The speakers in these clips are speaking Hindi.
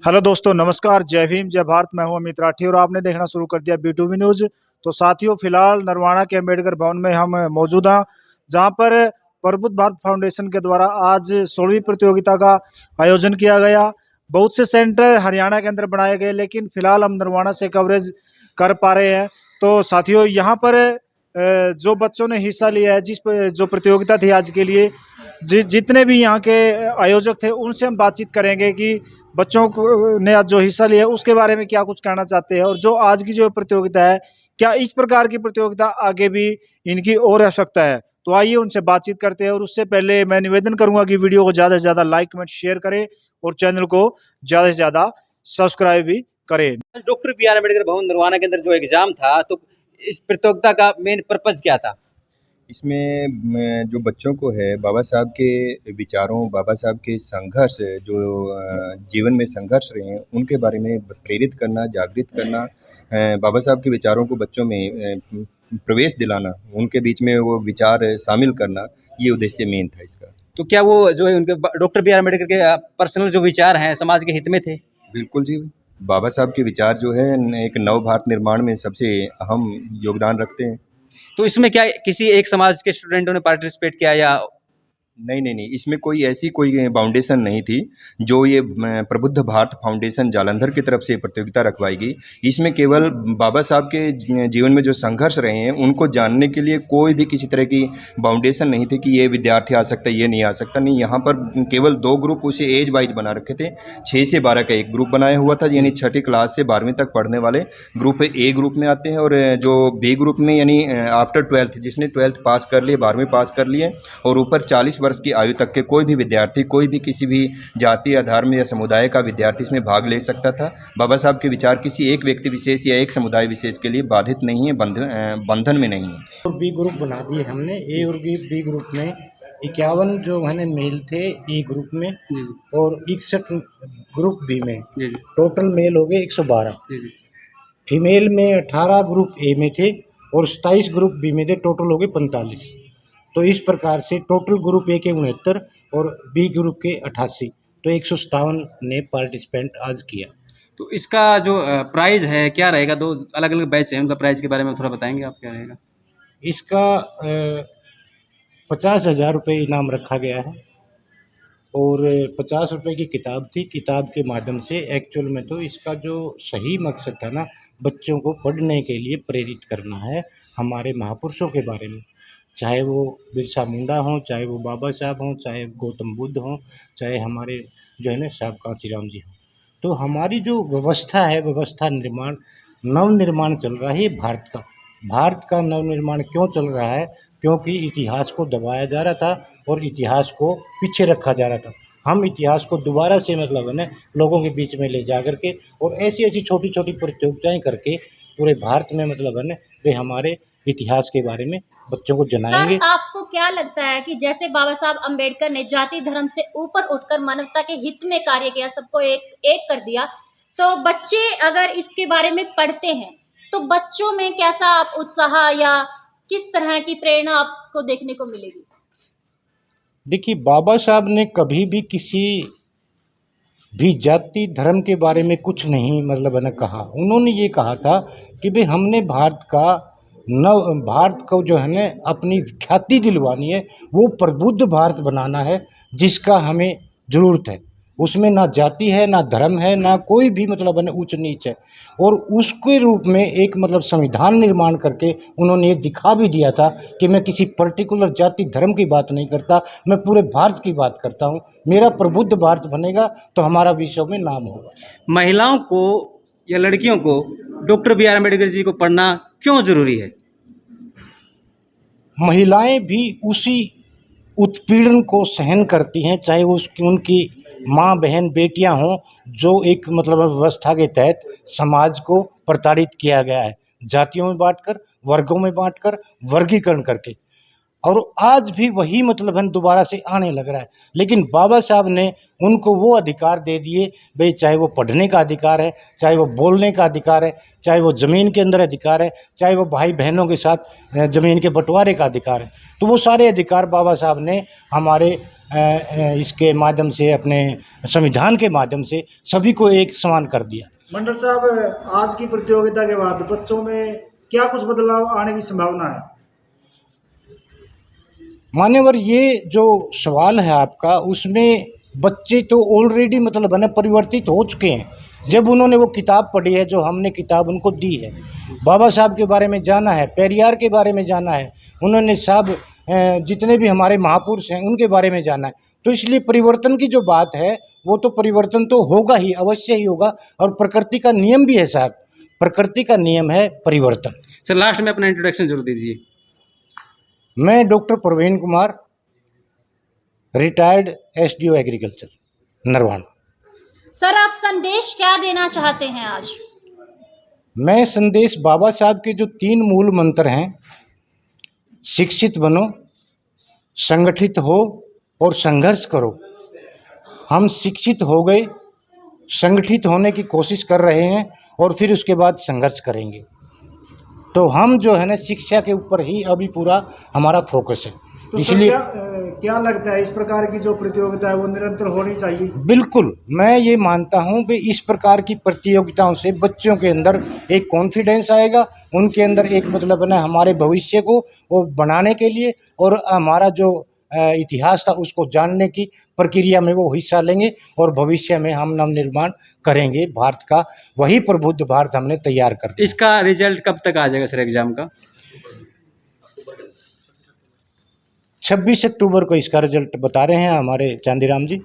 हेलो दोस्तों, नमस्कार, जय भीम, जय भारत। मैं हूं अमित राठी और आपने देखना शुरू कर दिया B2B न्यूज़। तो साथियों, फिलहाल नरवाना के अम्बेडकर भवन में हम मौजूद हैं, जहां पर प्रबुद्ध भारत फाउंडेशन के द्वारा आज 16वीं प्रतियोगिता का आयोजन किया गया। बहुत से सेंटर हरियाणा के अंदर बनाए गए, लेकिन फिलहाल हम नरवाना से कवरेज कर पा रहे हैं। तो साथियों, यहाँ पर जो बच्चों ने हिस्सा लिया है, जो प्रतियोगिता थी आज के लिए, जितने भी यहाँ के आयोजक थे, उनसे हम बातचीत करेंगे कि बच्चों को ने आज जो हिस्सा लिया है उसके बारे में क्या कुछ कहना चाहते हैं, और जो आज की जो प्रतियोगिता है, क्या इस प्रकार की प्रतियोगिता आगे भी इनकी और आवश्यकता है। तो आइए उनसे बातचीत करते हैं। और उससे पहले मैं निवेदन करूंगा कि वीडियो को ज़्यादा से ज़्यादा लाइक कमेंट शेयर करें और चैनल को ज़्यादा से ज़्यादा सब्सक्राइब भी करें। डॉक्टर बी आर अम्बेडकर भवन नरवाना के अंदर जो एग्जाम था, तो इस प्रतियोगिता का मेन पर्पज क्या था? इसमें जो बच्चों को है बाबा साहब के विचारों, बाबा साहब के संघर्ष जो जीवन में संघर्ष रहे हैं उनके बारे में प्रेरित करना, जागृत करना, बाबा साहब के विचारों को बच्चों में प्रवेश दिलाना, उनके बीच में वो विचार शामिल करना, ये उद्देश्य मेन था इसका। तो क्या वो जो है उनके डॉक्टर बी आर अम्बेडकर के पर्सनल जो विचार हैं समाज के हित में थे? बिल्कुल जी, बाबा साहब के विचार जो है एक नव भारत निर्माण में सबसे अहम योगदान रखते हैं। तो इसमें क्या किसी एक समाज के स्टूडेंटों ने पार्टिसिपेट किया या? नहीं, इसमें कोई ऐसी कोई बाउंडेशन नहीं थी। जो ये प्रबुद्ध भारत फाउंडेशन जालंधर की तरफ से प्रतियोगिता रखवाई गई, इसमें केवल बाबा साहब के जीवन में जो संघर्ष रहे हैं उनको जानने के लिए कोई भी किसी तरह की बाउंडेशन नहीं थी कि ये विद्यार्थी आ सकता है, ये नहीं आ सकता। नहीं, यहाँ पर केवल 2 ग्रुप उसे एज वाइज बना रखे थे। 6 से 12 का एक ग्रुप बनाया हुआ था, यानी 6ठी क्लास से 12वीं तक पढ़ने वाले ग्रुप ए ग्रुप में आते हैं, और जो बी ग्रुप में यानी आफ्टर 12th, जिसने 12th पास कर लिए, 12वीं पास कर लिए और ऊपर 40 वर्ष की आयु तक के कोई भी विद्यार्थी, कोई भी किसी भी जाति या धर्म या समुदाय का विद्यार्थी इसमें भाग ले सकता था। बाबा साहब के विचार किसी एक व्यक्ति विशेष या एक समुदाय विशेष के लिए बाधित नहीं है, बंधन में नहीं है। और बी ग्रुप बना दिए हमने। ए और बी ग्रुप में 51 जो है मेल थे ए ग्रुप में, और 61 ग्रुप बी में। टोटल मेल हो गए 112। फीमेल में 18 ग्रुप ए में थे और 27 ग्रुप बी में थे। टोटल हो गए 45। तो इस प्रकार से टोटल ग्रुप ए के 69 और बी ग्रुप के 88, तो 157 ने पार्टिसिपेंट आज किया। तो इसका जो प्राइज है क्या रहेगा? 2 अलग अलग बैच हैं, उनका प्राइज के बारे में थोड़ा बताएंगे आप, क्या रहेगा? इसका 50,000 रुपये इनाम रखा गया है और 50 रुपये की किताब थी। किताब के माध्यम से एक्चुअल में तो इसका जो सही मकसद था ना, बच्चों को पढ़ने के लिए प्रेरित करना है हमारे महापुरुषों के बारे में। चाहे वो बिरसा मुंडा हों, चाहे वो बाबा साहब हों, चाहे गौतम बुद्ध हों, चाहे हमारे जो है ना साहब कांसीराम जी हों। तो हमारी जो व्यवस्था है, व्यवस्था निर्माण, नव निर्माण चल रहा है भारत का। भारत का नव निर्माण क्यों चल रहा है? क्योंकि इतिहास को दबाया जा रहा था और इतिहास को पीछे रखा जा रहा था। हम इतिहास को दोबारा से मतलब है ना लोगों के बीच में ले जा करके और ऐसी ऐसी छोटी छोटी प्रतियोगिताएं करके पूरे भारत में मतलब है ना वे हमारे इतिहास के बारे में बच्चों को जनाएंगे। सर, आपको क्या लगता है कि जैसे बाबा साहब अम्बेडकर ने जाति धर्म से ऊपर उठकर मानवता के हित में कार्य किया, सबको एक कर दिया, तो बच्चे अगर इसके बारे में पढ़ते हैं तो बच्चों में कैसा आप उत्साह या किस तरह की प्रेरणा आपको देखने को मिलेगी? देखिए, बाबा साहब ने कभी भी किसी भी जाति धर्म के बारे में कुछ नहीं मतलब है कहा। उन्होंने ये कहा था कि भाई हमने भारत को जो है ना अपनी ख्याति दिलवानी है, वो प्रबुद्ध भारत बनाना है जिसका हमें ज़रूरत है। उसमें ना जाति है, ना धर्म है, ना कोई भी मतलब है ऊंच नीच है। और उसके रूप में एक मतलब संविधान निर्माण करके उन्होंने ये दिखा भी दिया था कि मैं किसी पर्टिकुलर जाति धर्म की बात नहीं करता, मैं पूरे भारत की बात करता हूँ। मेरा प्रबुद्ध भारत बनेगा तो हमारा विश्व में नाम होगा। महिलाओं को या लड़कियों को doctor B are Ambedkar ji को पढ़ना क्यों जरूरी है? महिलाएं भी उसी उत्पीड़न को सहन करती हैं, चाहे वो उनकी माँ बहन बेटियां हों, जो एक मतलब व्यवस्था के तहत समाज को प्रताड़ित किया गया है, जातियों में बांटकर, वर्गों में बांटकर, वर्गीकरण करके। और आज भी वही मतलब है दोबारा से आने लग रहा है। लेकिन बाबा साहब ने उनको वो अधिकार दे दिए भाई, चाहे वो पढ़ने का अधिकार है, चाहे वो बोलने का अधिकार है, चाहे वो ज़मीन के अंदर अधिकार है, चाहे वो भाई बहनों के साथ ज़मीन के बंटवारे का अधिकार है। तो वो सारे अधिकार बाबा साहब ने हमारे इसके माध्यम से, अपने संविधान के माध्यम से सभी को एक समान कर दिया। मंडल साहब, आज की प्रतियोगिता के बाद बच्चों में क्या कुछ बदलाव आने की संभावना है? मान्यवर, ये जो सवाल है आपका, उसमें बच्चे तो ऑलरेडी मतलब है ना परिवर्तित हो चुके हैं। जब उन्होंने वो किताब पढ़ी है जो हमने किताब उनको दी है, बाबा साहब के बारे में जाना है, पेरियार के बारे में जाना है, उन्होंने सब जितने भी हमारे महापुरुष हैं उनके बारे में जाना है, तो इसलिए परिवर्तन की जो बात है वो तो परिवर्तन तो होगा ही, अवश्य ही होगा। और प्रकृति का नियम भी है साहब, प्रकृति का नियम है परिवर्तन। सर लास्ट में अपना इंट्रोडक्शन जरूर दीजिए। मैं doctor Praveen Kumar, retired SDO agriculture, Narwana. Sir, आप संदेश क्या देना चाहते हैं आज? मैं संदेश बाबा साहब के जो 3 मूल मंत्र हैं, शिक्षित बनो, संगठित हो और संघर्ष करो। हम शिक्षित हो गए, संगठित होने की कोशिश कर रहे हैं और फिर उसके बाद संघर्ष करेंगे। तो हम जो है ना शिक्षा के ऊपर ही अभी पूरा हमारा फोकस है। तो इसलिए क्या लगता है, इस प्रकार की जो प्रतियोगिता है वो निरंतर होनी चाहिए? बिल्कुल, मैं ये मानता हूँ कि इस प्रकार की प्रतियोगिताओं से बच्चों के अंदर एक कॉन्फिडेंस आएगा, उनके अंदर एक मतलब ना हमारे भविष्य को वो बनाने के लिए और हमारा जो इतिहास था उसको जानने की प्रक्रिया में वो हिस्सा लेंगे और भविष्य में हम नवनिर्माण करेंगे भारत का। वही प्रबुद्ध भारत हमने तैयार कर। इसका रिजल्ट कब तक आ जाएगा सर एग्जाम का? 26 अक्टूबर को इसका रिजल्ट बता रहे हैं हमारे चांदीराम जी।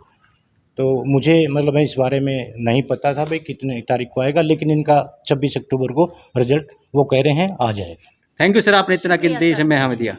तो मुझे मतलब इस बारे में नहीं पता था भाई कितने तारीख को आएगा, लेकिन इनका 26 अक्टूबर को रिजल्ट वो कह रहे हैं आ जाएगा। थैंक यू सर, आपने इतना शुक्रिया कीमती सर। समय हमें दिया।